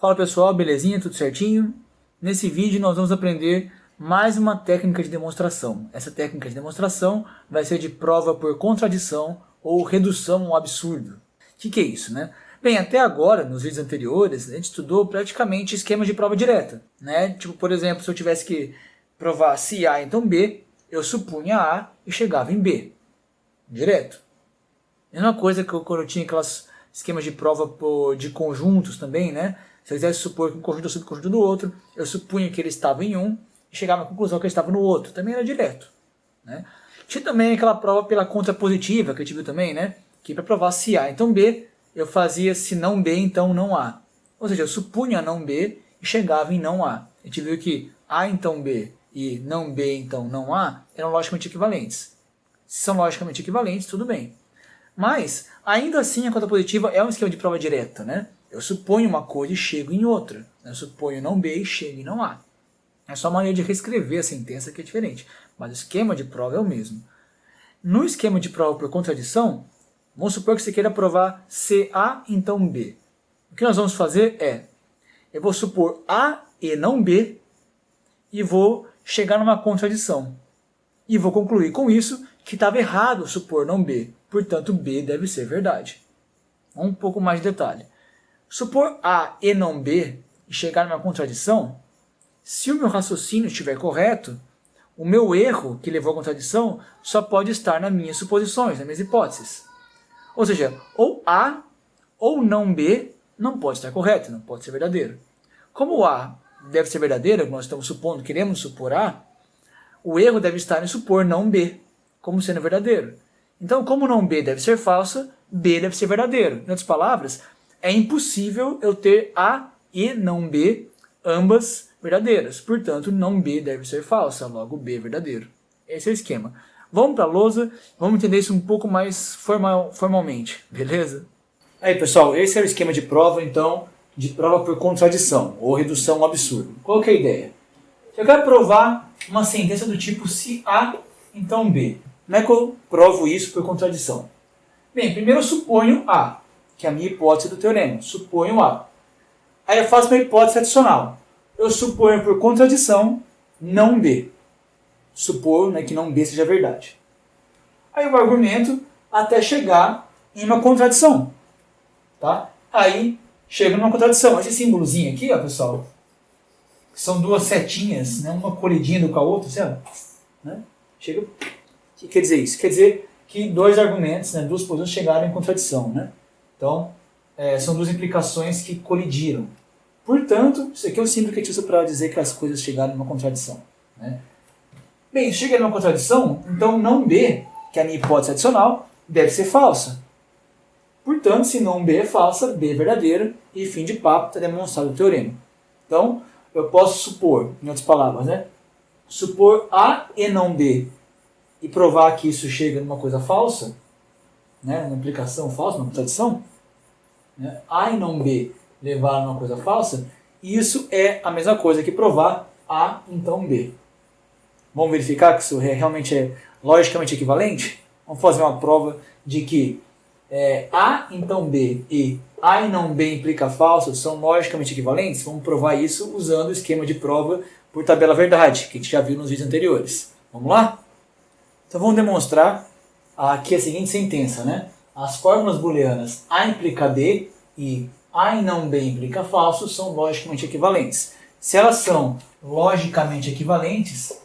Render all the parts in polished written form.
Fala pessoal, belezinha? Tudo certinho? Nesse vídeo nós vamos aprender mais uma técnica de demonstração. Essa técnica de demonstração vai ser de prova por contradição ou redução ao absurdo. O que é isso, né? Bem, até agora, nos vídeos anteriores, a gente estudou praticamente esquema de prova direta, né? Tipo, por exemplo, se eu tivesse que provar se A, então B, eu supunha A e chegava em B. Direto. Mesma coisa que quando eu tinha aquelas esquemas de prova de conjuntos também, né? Se eu quisesse supor que um conjunto é subconjunto do outro, eu supunha que ele estava em um e chegava à conclusão que ele estava no outro. Também era direto. Né? Tinha também aquela prova pela contrapositiva, que a gente viu também, né? Que para provar se A, então B, eu fazia se não B, então não A. Ou seja, eu supunha não B e chegava em não A. A gente viu que A, então B e não B, então não A eram logicamente equivalentes. Se são logicamente equivalentes, tudo bem. Mas, ainda assim, a contrapositiva é um esquema de prova direta, né? Eu suponho uma coisa e chego em outra. Eu suponho não B e chego em não A. É só uma maneira de reescrever a sentença que é diferente. Mas o esquema de prova é o mesmo. No esquema de prova por contradição, vamos supor que você queira provar se A, então B. O que nós vamos fazer é, eu vou supor A e não B e vou chegar numa contradição. E vou concluir com isso que estava errado supor não B. Portanto, B deve ser verdade. Um pouco mais de detalhe. Supor A e não B e chegar numa contradição, se o meu raciocínio estiver correto, o meu erro que levou à contradição só pode estar nas minhas suposições, nas minhas hipóteses. Ou seja, ou A ou não B não pode estar correto, não pode ser verdadeiro. Como o A deve ser verdadeiro, nós estamos supondo, queremos supor A, o erro deve estar em supor não B como sendo verdadeiro. Então, como não B deve ser falsa, B deve ser verdadeiro. Em outras palavras, é impossível eu ter A e não B, ambas verdadeiras. Portanto, não B deve ser falsa, logo B é verdadeiro. Esse é o esquema. Vamos para a lousa, vamos entender isso um pouco mais formalmente, beleza? Aí, pessoal, esse é o esquema de prova, então, de prova por contradição, ou redução ao absurdo. Qual que é a ideia? Eu quero provar uma sentença do tipo se A, então B. Como é que eu provo isso por contradição? Bem, primeiro eu suponho A, que é a minha hipótese do teorema. Suponho A. Aí eu faço uma hipótese adicional. Eu suponho por contradição não B. Suponho, né, que não B seja verdade. Aí eu argumento até chegar em uma contradição. Tá? Aí chega numa contradição. Esse símbolozinho aqui, ó, pessoal, são duas setinhas, né, uma colidendo com a outra, sabe? Né? Chega. O que quer dizer isso? Quer dizer que dois argumentos, né, duas posições chegaram em contradição. Né? Então, são duas implicações que colidiram. Portanto, isso aqui é o símbolo que a gente usa para dizer que as coisas chegaram em uma contradição. Né? Bem, se chega em uma contradição, então não B, que é a minha hipótese adicional, deve ser falsa. Portanto, se não B é falsa, B é verdadeira, e fim de papo, está demonstrado o teorema. Então, eu posso supor, em outras palavras, né? Supor A e não B e provar que isso chega numa coisa falsa, né? Uma implicação falsa, uma contradição, né? A e não B levar a uma coisa falsa, isso é a mesma coisa que provar A, então B. Vamos verificar que isso realmente é logicamente equivalente? Vamos fazer uma prova de que A, então B e A e não B implica falso são logicamente equivalentes? Vamos provar isso usando o esquema de prova por tabela verdade, que a gente já viu nos vídeos anteriores. Vamos lá? Então vamos demonstrar aqui a seguinte sentença, né? As fórmulas booleanas A implica B e A e não B implica falso são logicamente equivalentes. Se elas são logicamente equivalentes,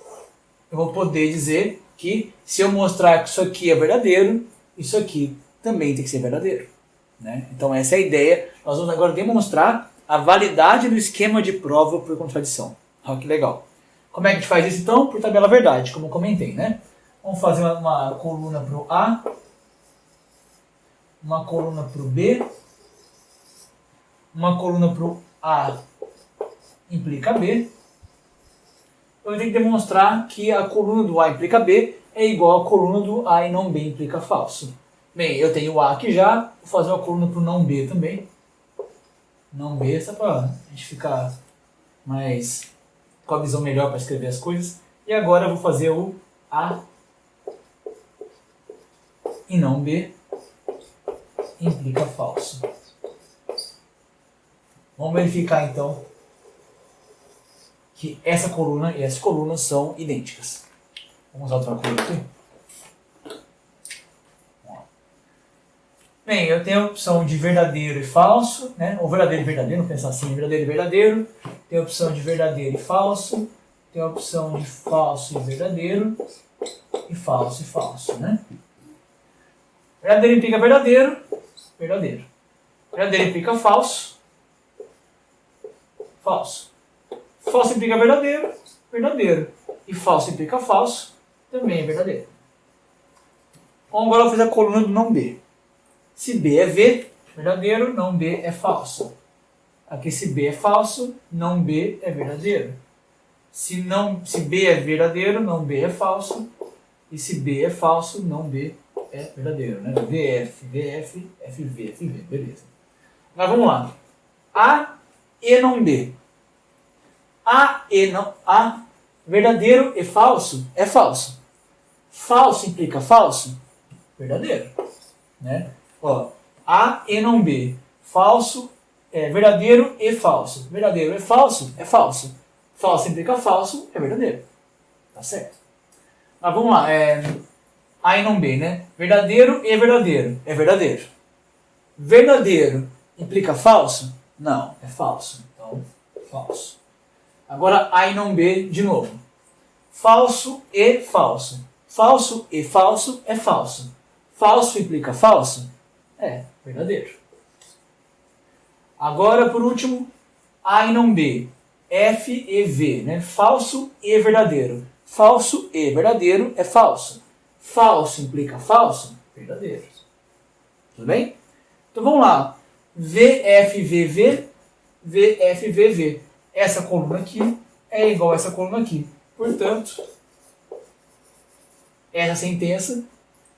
eu vou poder dizer que se eu mostrar que isso aqui é verdadeiro, isso aqui também tem que ser verdadeiro. Né? Então essa é a ideia. Nós vamos agora demonstrar a validade do esquema de prova por contradição. Olha que legal. Como é que a gente faz isso então? Por tabela verdade, como eu comentei. Né? Vamos fazer uma coluna para o A, uma coluna para o B, uma coluna para o A implica B. Eu tenho que demonstrar que a coluna do A implica B é igual à coluna do A e não B implica falso. Bem, eu tenho o A aqui já, vou fazer uma coluna para o não B também. Não B, só para a gente ficar mais com a visão melhor para escrever as coisas. E agora eu vou fazer o A e não B implica falso. Vamos verificar então que essa coluna e essa coluna são idênticas. Vamos usar outra cor aqui. Bem, eu tenho a opção de verdadeiro e falso, né? Ou verdadeiro e verdadeiro, vamos pensar assim, verdadeiro e verdadeiro. Tem a opção de verdadeiro e falso. Tem a opção de falso e verdadeiro. E falso, né? Verdadeiro implica verdadeiro, verdadeiro. Verdadeiro implica falso, falso. Falso implica verdadeiro, verdadeiro. E falso implica falso, também é verdadeiro. Então agora eu vou fazer a coluna do não B. Se B é V, verdadeiro, não B é falso. Aqui se B é falso, não B é verdadeiro. Se B é verdadeiro, não B é falso. E se B é falso, não B é verdadeiro, né? VF, VF, FV, FV, beleza. Agora vamos lá. A e não B. A, verdadeiro e falso é falso. Falso implica falso? Verdadeiro, né? Ó, A e não B. Falso é verdadeiro e falso. Verdadeiro e falso é falso. Falso implica falso, é verdadeiro. Tá certo? Mas vamos lá. A e não B, né? Verdadeiro e verdadeiro. É verdadeiro. Verdadeiro implica falso? Não, é falso. Então, falso. Agora A e não B de novo. Falso e falso. Falso e falso é falso. Falso implica falso? É, verdadeiro. Agora, por último, A e não B. F e V, né? Falso e verdadeiro. Falso e verdadeiro é falso. Falso implica falso? Verdadeiro. Tudo bem? Então vamos lá. VFVV, VFVV. Essa coluna aqui é igual a essa coluna aqui. Portanto, essa sentença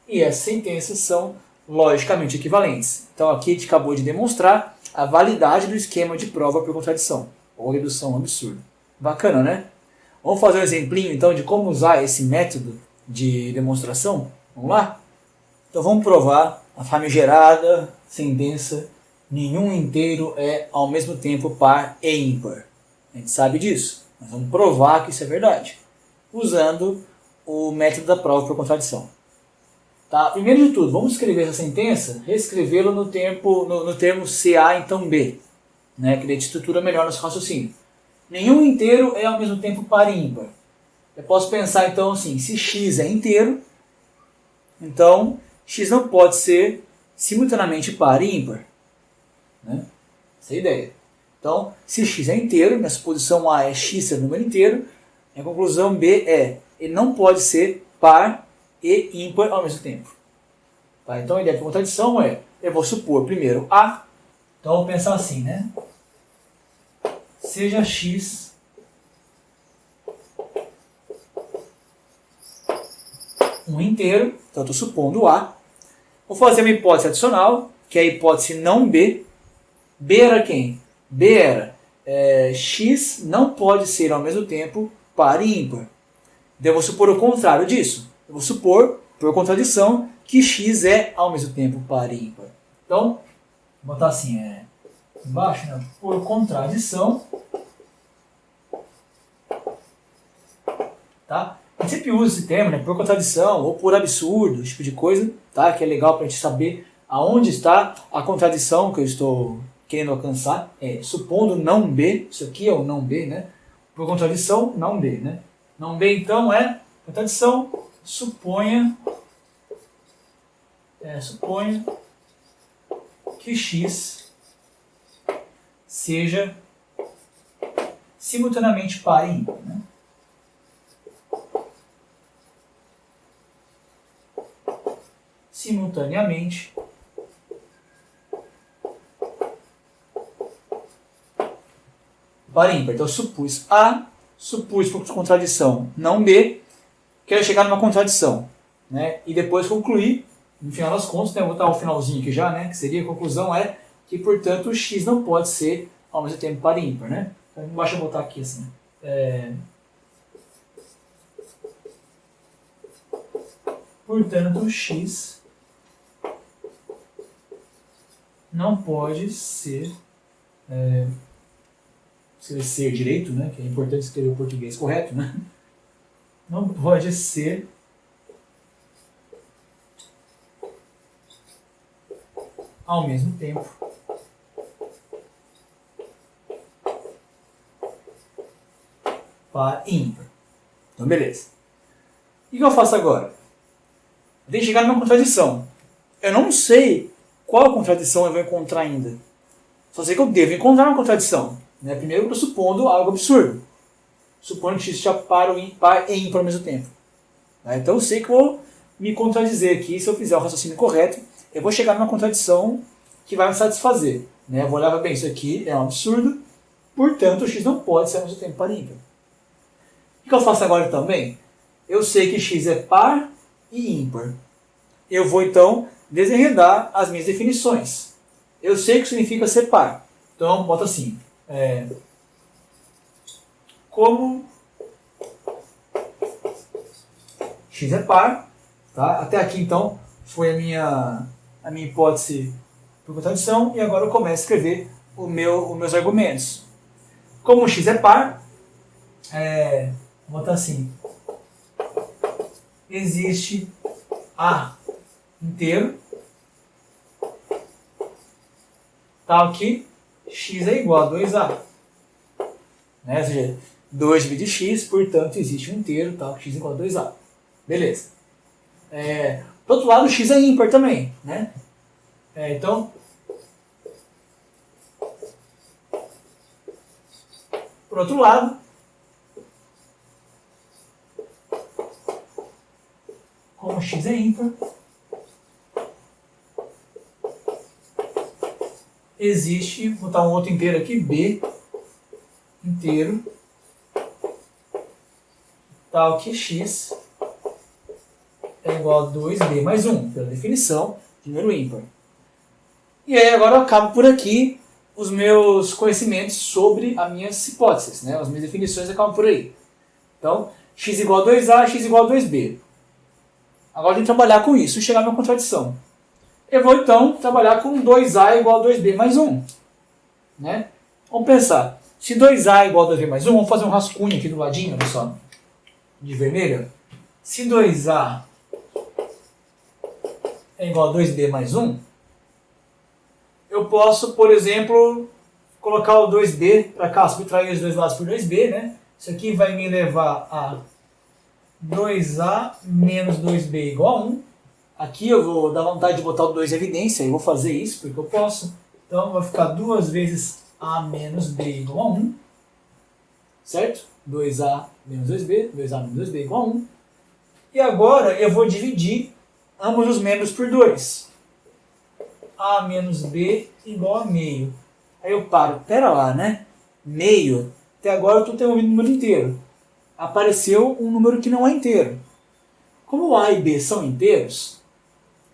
e essa sentença são logicamente equivalentes. Então aqui a gente acabou de demonstrar a validade do esquema de prova por contradição, ou redução absurda. Bacana, né? Vamos fazer um exemplinho então de como usar esse método de demonstração? Vamos lá? Então vamos provar a famigerada sentença: nenhum inteiro é ao mesmo tempo par e ímpar. A gente sabe disso, mas vamos provar que isso é verdade, usando o método da prova por contradição. Tá? Primeiro de tudo, vamos escrever essa sentença, reescrevê-la no termo CA então B, né, que dê estrutura melhor nosso raciocínio. Nenhum inteiro é ao mesmo tempo par e ímpar. Eu posso pensar então assim: se x é inteiro, então x não pode ser simultaneamente par e ímpar. Né? Essa é a ideia. Então, se x é inteiro, minha suposição A é x ser número inteiro, a conclusão B é: ele não pode ser par e ímpar ao mesmo tempo. Tá? Então a ideia de contradição é: eu vou supor primeiro A, então eu vou pensar assim, né? Seja x um inteiro, então eu estou supondo A. Vou fazer uma hipótese adicional, que é a hipótese não B. B era quem? B era x não pode ser ao mesmo tempo par e ímpar. Eu vou supor o contrário disso. Eu vou supor, por contradição, que x é ao mesmo tempo par e ímpar. Então, vou botar assim, embaixo, né? Por contradição, tá? A gente sempre usa esse termo, né? Por contradição ou por absurdo, esse tipo de coisa, tá? Que é legal para a gente saber aonde está a contradição que eu estou querendo alcançar. Supondo não B, isso aqui é o não B, né? Por contradição, não B, né? Não B, então, é contradição. Suponha que x seja simultaneamente par e ímpar, né? Simultaneamente par e ímpar. Então eu supus A, supus por contradição não B, quero chegar numa contradição, né? E depois concluir, no final das contas, né? Vou botar o finalzinho aqui já, né? Que seria a conclusão é que, portanto, o x não pode ser ao mesmo tempo par e ímpar, né? Então embaixo eu vou botar aqui assim. Portanto, x não pode ser escrever ser direito, né? Que é importante escrever o português correto, né? Não pode ser ao mesmo tempo par e ímpar. Então, beleza. O que eu faço agora? Eu tenho que chegar numa contradição. Eu não sei qual contradição eu vou encontrar ainda. Só sei que eu devo encontrar uma contradição. Né? Primeiro eu estou supondo algo absurdo. Supondo que x seja par e ímpar ao mesmo tempo. Né? Então eu sei que eu vou me contradizer aqui. Se eu fizer o raciocínio correto, eu vou chegar numa contradição que vai me satisfazer. Né? Eu vou olhar bem, isso aqui é um absurdo. Portanto, o x não pode ser ao mesmo tempo par e ímpar. O que eu faço agora também? Eu sei que x é par e ímpar. Eu vou então desenredar as minhas definições. Eu sei o que significa ser par. Então, bota assim. Como x é par, tá? Até aqui então foi a minha hipótese por contradição, e agora eu começo a escrever os meus argumentos. Como x é par, vou botar assim. Existe A inteiro, tal que x é igual a 2A. Né? Ou seja, 2 dividido x, portanto existe um inteiro, tal que x é igual a 2A. Beleza. Do outro lado, x é ímpar também. Né? Então, por outro lado, como x é ímpar, existe, vou botar um outro inteiro aqui, b inteiro, tal que x é igual a 2b mais 1, pela definição de número ímpar. E aí agora eu acabo por aqui os meus conhecimentos sobre as minhas hipóteses, né? As minhas definições acabam por aí. Então, x igual a 2a, x igual a 2b. Agora eu tenho que trabalhar com isso e chegar numa contradição. Eu vou então trabalhar com 2a igual a 2b mais 1. Né? Vamos pensar. Se 2a é igual a 2b mais 1, vamos fazer um rascunho aqui do ladinho, olha só, de vermelho. Se 2a é igual a 2b mais 1, eu posso, por exemplo, colocar o 2b para cá, subtrair os dois lados por 2b, né? Isso aqui vai me levar a 2a menos 2b igual a 1. Aqui eu vou dar vontade de botar o 2 em evidência, eu vou fazer isso porque eu posso. Então vai ficar 2 vezes a menos b igual a 1. Certo? 2a menos 2b, 2a menos 2b igual a 1. E agora eu vou dividir ambos os membros por 2. A menos b igual a meio. Aí eu paro, pera lá, né? Meio, até agora eu estou devolvendo um número inteiro. Apareceu um número que não é inteiro. Como a e b são inteiros,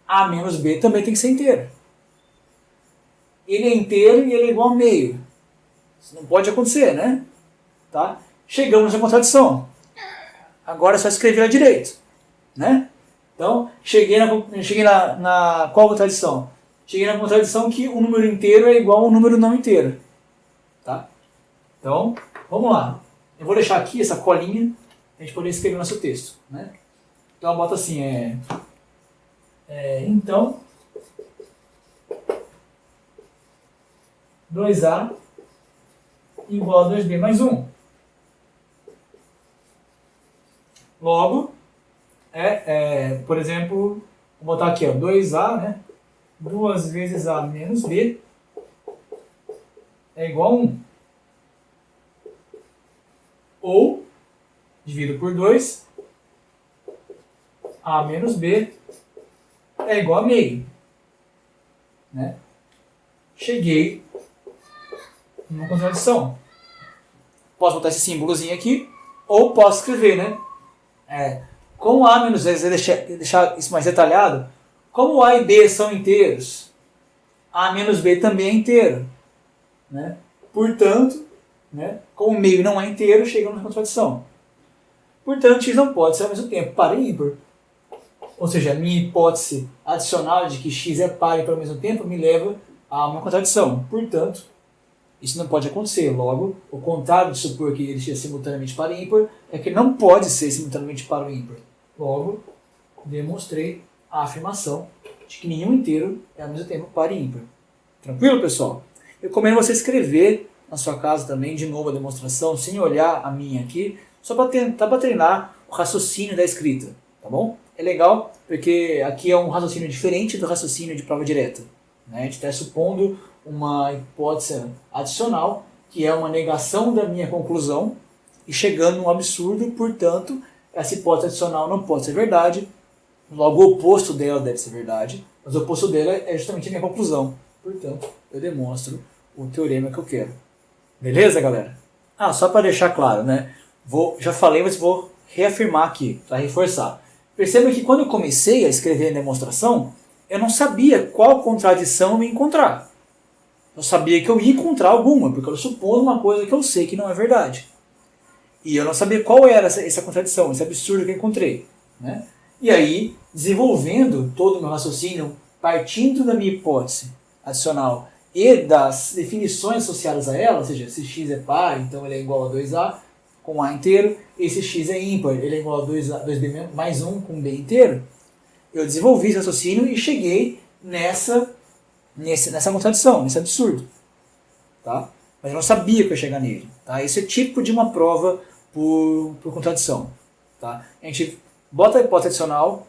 a menos b também tem que ser inteiro. Ele é inteiro e ele é igual a meio. Isso não pode acontecer, né? Tá? Chegamos à contradição. Agora é só escrever à direita. Né? Então, cheguei na qual contradição? Cheguei na contradição que um número inteiro é igual a um número não inteiro. Tá? Então, vamos lá. Eu vou deixar aqui essa colinha para a gente poder escrever o nosso texto. Né? Então, bota assim, então, 2a igual a 2b mais 1. Logo, por exemplo, vou botar aqui, 2a, né? 2 vezes a menos b é igual a 1. Ou, divido por 2, a menos b é igual a meio. Né? Cheguei numa contradição. Posso botar esse símbolozinho aqui, ou posso escrever, né? Com a menos b, deixar isso mais detalhado, como a e b são inteiros, a menos b também é inteiro. Né? Portanto, né, como o meio não é inteiro, chegamos na contradição. Portanto, x não pode ser ao mesmo tempo par e ímpar. Ou seja, a minha hipótese adicional de que x é par e ímpar ao mesmo tempo me leva a uma contradição. Portanto, Isso não pode acontecer. Logo, o contrário de supor que ele seja simultaneamente par e ímpar é que ele não pode ser simultaneamente par ou ímpar. Logo, demonstrei a afirmação de que nenhum inteiro é ao mesmo tempo par e ímpar. Tranquilo, pessoal? Eu recomendo você escrever na sua casa também, de novo, a demonstração, sem olhar a minha aqui, só para tentar treinar o raciocínio da escrita, tá bom? É legal, porque aqui é um raciocínio diferente do raciocínio de prova direta. Né? A gente está supondo uma hipótese adicional, que é uma negação da minha conclusão, e chegando num absurdo, portanto, essa hipótese adicional não pode ser verdade, logo o oposto dela deve ser verdade, mas o oposto dela é justamente a minha conclusão. Portanto, eu demonstro o teorema que eu quero. Beleza, galera? Ah, só para deixar claro, né? Já falei, mas vou reafirmar aqui, para reforçar. Perceba que quando eu comecei a escrever a demonstração, eu não sabia qual contradição eu ia encontrar. Eu sabia que eu ia encontrar alguma, porque eu supondo uma coisa que eu sei que não é verdade. E eu não sabia qual era essa contradição, esse absurdo que eu encontrei. Né? E aí, desenvolvendo todo o meu raciocínio, partindo da minha hipótese adicional e das definições associadas a ela, ou seja, se x é par, então ele é igual a 2a com a inteiro, e se x é ímpar, ele é igual a 2b mais 1 com b inteiro, eu desenvolvi esse raciocínio e cheguei nessa contradição, nesse absurdo. Tá? Mas eu não sabia que eu ia chegar nele. Tá? Esse é típico de uma prova por contradição. Tá? A gente bota a hipótese adicional,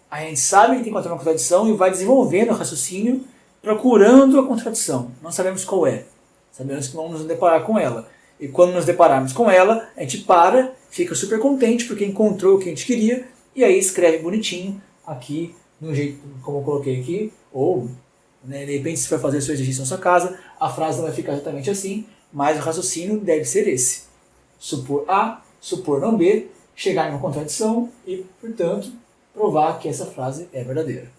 a gente sabe que tem que encontrar uma contradição e vai desenvolvendo o raciocínio procurando a contradição. Não sabemos qual é. Sabemos que vamos nos deparar com ela. E quando nos depararmos com ela, a gente para, fica super contente porque encontrou o que a gente queria e aí escreve bonitinho aqui, no jeito como eu coloquei aqui, ou né, de repente se for fazer seu exercício na sua casa, a frase não vai ficar exatamente assim, mas o raciocínio deve ser esse. Supor A, supor não B, chegar em uma contradição e, portanto, provar que essa frase é verdadeira.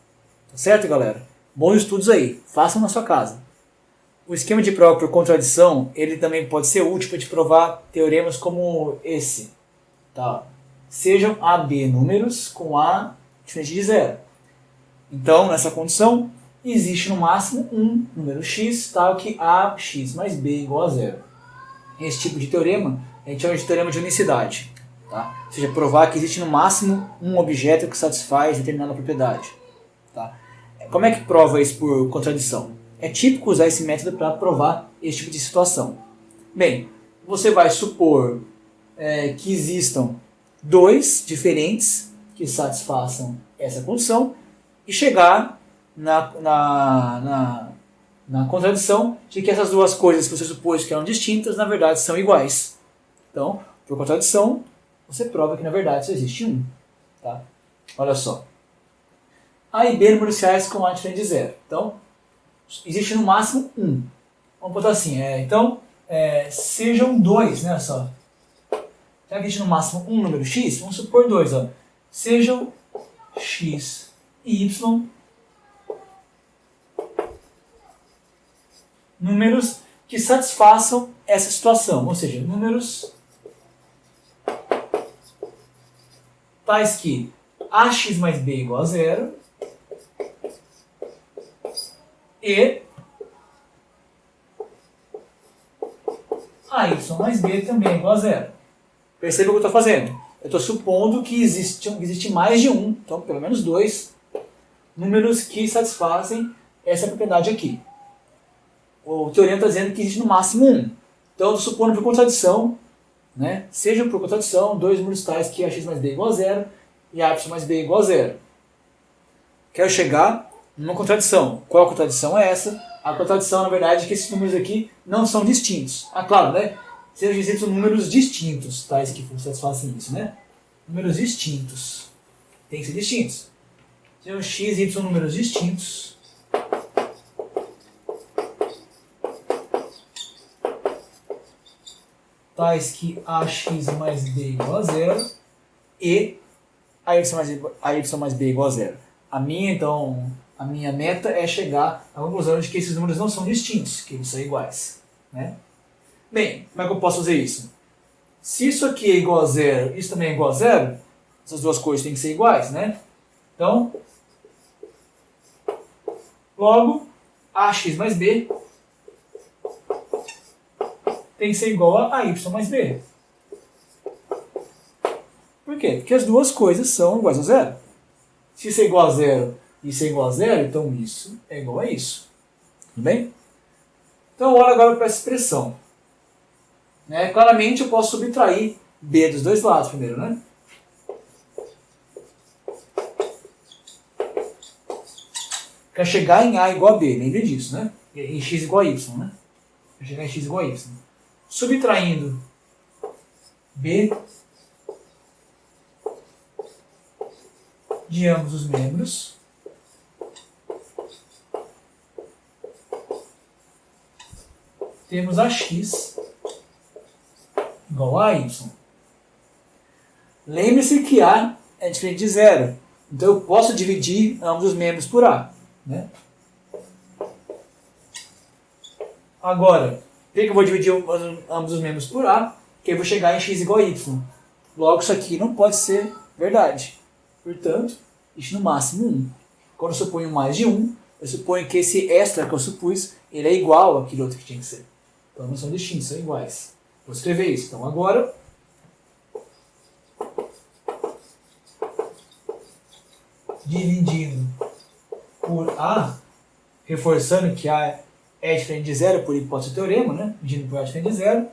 Tá certo, galera? Bons estudos aí, façam na sua casa. O esquema de prova por contradição, ele também pode ser útil para te provar teoremas como esse. Tá? Sejam AB números com A diferente de zero. Então, nessa condição, existe no máximo um número x, tal que AX mais B é igual a zero. Esse tipo de teorema a gente chama de teorema de unicidade. Tá? Ou seja, provar que existe no máximo um objeto que satisfaz determinada propriedade. Tá? Como é que prova isso por contradição? É típico usar esse método para provar esse tipo de situação. Bem, você vai supor que existam dois diferentes que satisfaçam essa condição e chegar na contradição de que essas duas coisas que você supôs que eram distintas, na verdade, são iguais. Então, por contradição, você prova que, na verdade, só existe um. Tá? Olha só. A e B números reais com A diferente de zero. Então, existe no máximo um. Vamos botar assim. Sejam dois, né? Só. Já que existe no máximo um número x, vamos supor dois. Ó. Sejam x e y números que satisfaçam essa situação. Ou seja, números tais que ax mais b é igual a zero e a y mais b também é igual a zero. Perceba o que eu estou fazendo. Eu estou supondo que existe mais de um, então pelo menos dois, números que satisfazem essa propriedade aqui. O teorema está dizendo que existe no máximo um. Então eu estou supondo por contradição, né? Seja por contradição, dois números tais que ax mais b é igual a zero e a y mais b é igual a zero. Quero chegar numa contradição. Qual contradição é essa? A contradição, na verdade, é que esses números aqui não são distintos. Ah, claro, né? São números distintos, tais que satisfazem isso, né? Números distintos. Tem que ser distintos. Sejam x e y números distintos. Tais que ax mais b é igual a zero e a y mais b é igual a zero. A minha meta é chegar à conclusão de que esses números não são distintos, que eles são iguais. Né? Bem, como é que eu posso fazer isso? Se isso aqui é igual a zero, isso também é igual a zero, essas duas coisas têm que ser iguais, né? Então, logo, ax mais b tem que ser igual a y mais b. Por quê? Porque as duas coisas são iguais a zero. Se isso é igual a zero e isso é igual a zero, então isso é igual a isso. Tudo bem? Então, olha agora para essa expressão. Né? Claramente, eu posso subtrair b dos dois lados primeiro, né? Para chegar em a igual a b, lembre disso, né? Em x igual a y, né? Para chegar em x igual a y. Subtraindo b de ambos os membros, temos ax igual a y. Lembre-se que a é diferente de zero, então eu posso dividir ambos os membros por a. Né? Agora, por que eu vou dividir ambos os membros por a? Porque eu vou chegar em x igual a y. Logo, isso aqui não pode ser verdade. Portanto, isso no máximo 1. Quando eu suponho mais de 1, eu suponho que esse extra que eu supus, ele é igual àquele outro que tinha que ser. Então não são distintos, são iguais. Vou escrever isso. Então agora, dividindo por a, reforçando que a é diferente de zero por hipótese do teorema, né? Dividindo por a diferente de zero,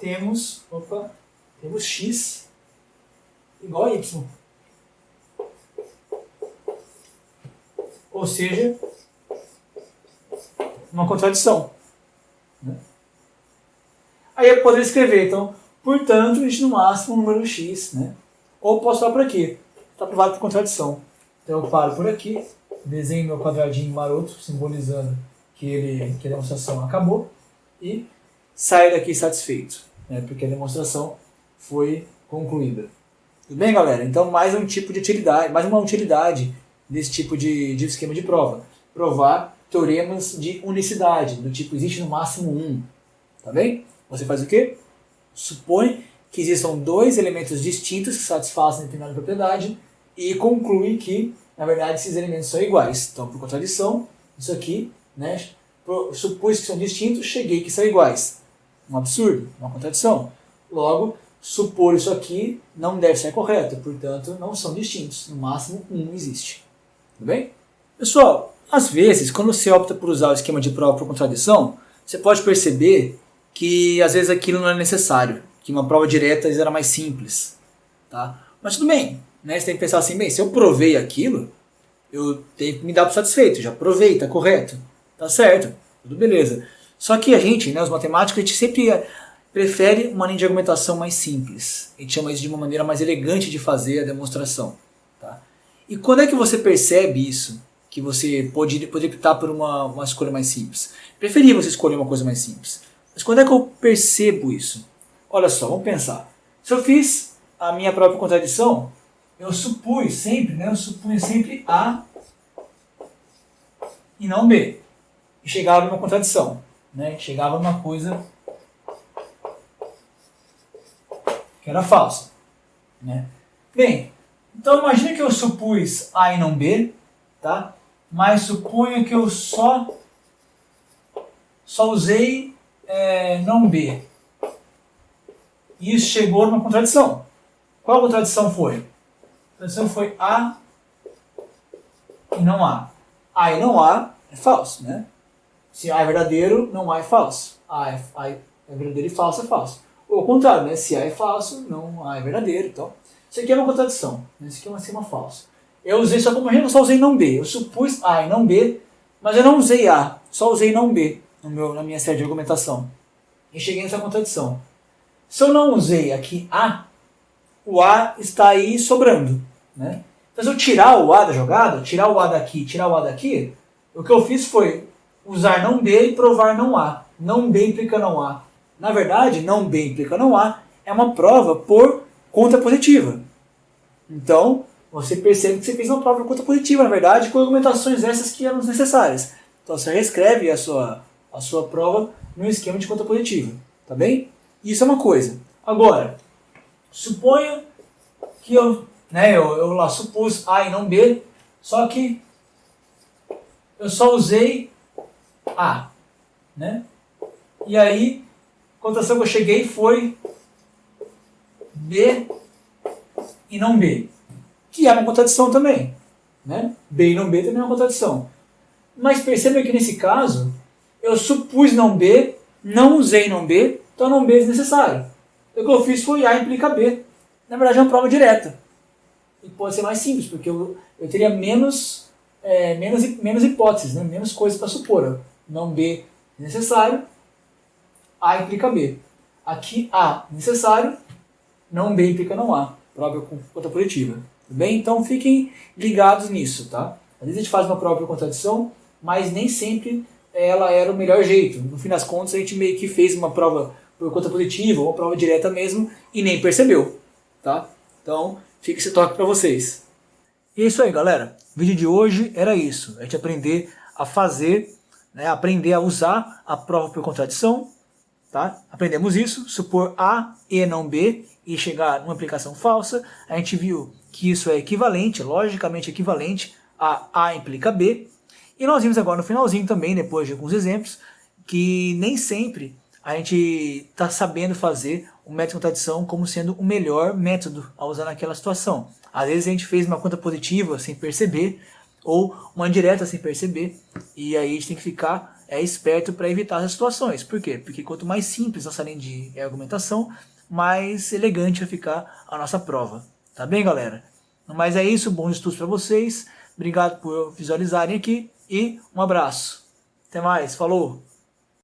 temos x igual a y. Ou seja, uma contradição. Né? Aí eu poderia escrever, então, portanto, existe no máximo um número x. Né? Ou posso falar por aqui. Está provado por contradição. Então eu paro por aqui, desenho meu quadradinho maroto, simbolizando que a demonstração acabou, e saio daqui satisfeito, né? Porque a demonstração foi concluída. Tudo bem, galera? Então, mais um tipo de utilidade, mais uma utilidade desse tipo de esquema de prova. Provar teoremas de unicidade, do tipo existe no máximo um. Tá bem? Você faz o quê? Supõe que existam dois elementos distintos que satisfazem determinada propriedade e conclui que, na verdade, esses elementos são iguais. Então, por contradição, isso aqui, né, supus que são distintos, cheguei que são iguais. Um absurdo, uma contradição. Logo, supor isso aqui não deve ser correto, portanto, não são distintos. No máximo, um existe. Tudo bem? Pessoal, às vezes, quando você opta por usar o esquema de prova por contradição, você pode perceber que, às vezes, aquilo não é necessário, que uma prova direta era mais simples. Tá? Mas tudo bem, né? Você tem que pensar assim, bem, se eu provei aquilo, eu tenho que me dar por satisfeito, já provei, está correto, tá certo, tudo beleza. Só que a gente, né, os matemáticos, a gente sempre prefere uma linha de argumentação mais simples. A gente chama isso de uma maneira mais elegante de fazer a demonstração. Tá? E quando é que você percebe isso? Que você poderia optar por uma escolha mais simples? Preferia você escolher uma coisa mais simples. Mas quando é que eu percebo isso? Olha só, vamos pensar. Se eu fiz a minha própria contradição, eu supunho sempre A e não B. E chegava numa contradição. Né? Chegava numa coisa que era falsa. Né? Bem, então imagine que eu supus A e não B, tá? Mas suponha que eu só usei não B. E isso chegou numa contradição. Qual a contradição foi? A contradição foi A e não A. A e não A é falso, né? Se A é verdadeiro, não A é falso. A é verdadeiro e falso é falso. Ou ao contrário, né? Se A é falso, não A é verdadeiro. Então, isso aqui é uma contradição. Né? Isso aqui é uma esquema falso. Eu usei só como eu só usei não B. Eu supus A e não B, mas eu não usei A. Só usei não B na minha série de argumentação. E cheguei nessa contradição. Se eu não usei aqui A, o A está aí sobrando. Né? Então, se eu tirar o A da jogada, tirar o A daqui, tirar o A daqui, o que eu fiz foi usar não B e provar não A. Não B implica não A. Na verdade, não B implica não A é uma prova por contrapositiva. Então, você percebe que você fez uma prova por contrapositiva, na verdade, com argumentações essas que eram necessárias. Então, você reescreve a sua prova no esquema de contrapositiva. Tá bem? Isso é uma coisa. Agora, suponha que eu lá supus A e não B, só que eu só usei A. Né? E aí, a contradição que eu cheguei foi B e não B, que é uma contradição também, né? B e não B também é uma contradição. Mas perceba que nesse caso, eu supus não B, não usei não B, então não B é desnecessário. O que eu fiz foi A implica B. Na verdade é uma prova direta. E pode ser mais simples, porque eu teria menos hipóteses, né? Menos coisas para supor. Não B é necessário, A implica B. Aqui A necessário, não B implica não A. Prova com conta positiva. Tudo bem? Então fiquem ligados nisso, tá? Às vezes a gente faz uma prova por contradição, mas nem sempre ela era o melhor jeito. No fim das contas, a gente meio que fez uma prova por conta positiva, ou uma prova direta mesmo, e nem percebeu, tá? Então, fica esse toque para vocês. E é isso aí, galera. O vídeo de hoje era isso. A gente aprender a fazer, né, aprender a usar a prova por contradição, tá? Aprendemos isso, supor A e não B, e chegar numa aplicação falsa. A gente viu que isso é equivalente, logicamente equivalente a A implica B. E nós vimos agora no finalzinho também, depois de alguns exemplos, que nem sempre a gente está sabendo fazer o método de contradição como sendo o melhor método a usar naquela situação. Às vezes a gente fez uma conta positiva sem perceber, ou uma indireta sem perceber, e aí a gente tem que ficar esperto para evitar essas situações. Por quê? Porque quanto mais simples nossa linha de argumentação, mais elegante vai ficar a nossa prova. Tá bem, galera? Mas é isso, bons estudos para vocês. Obrigado por visualizarem aqui e um abraço. Até mais, falou!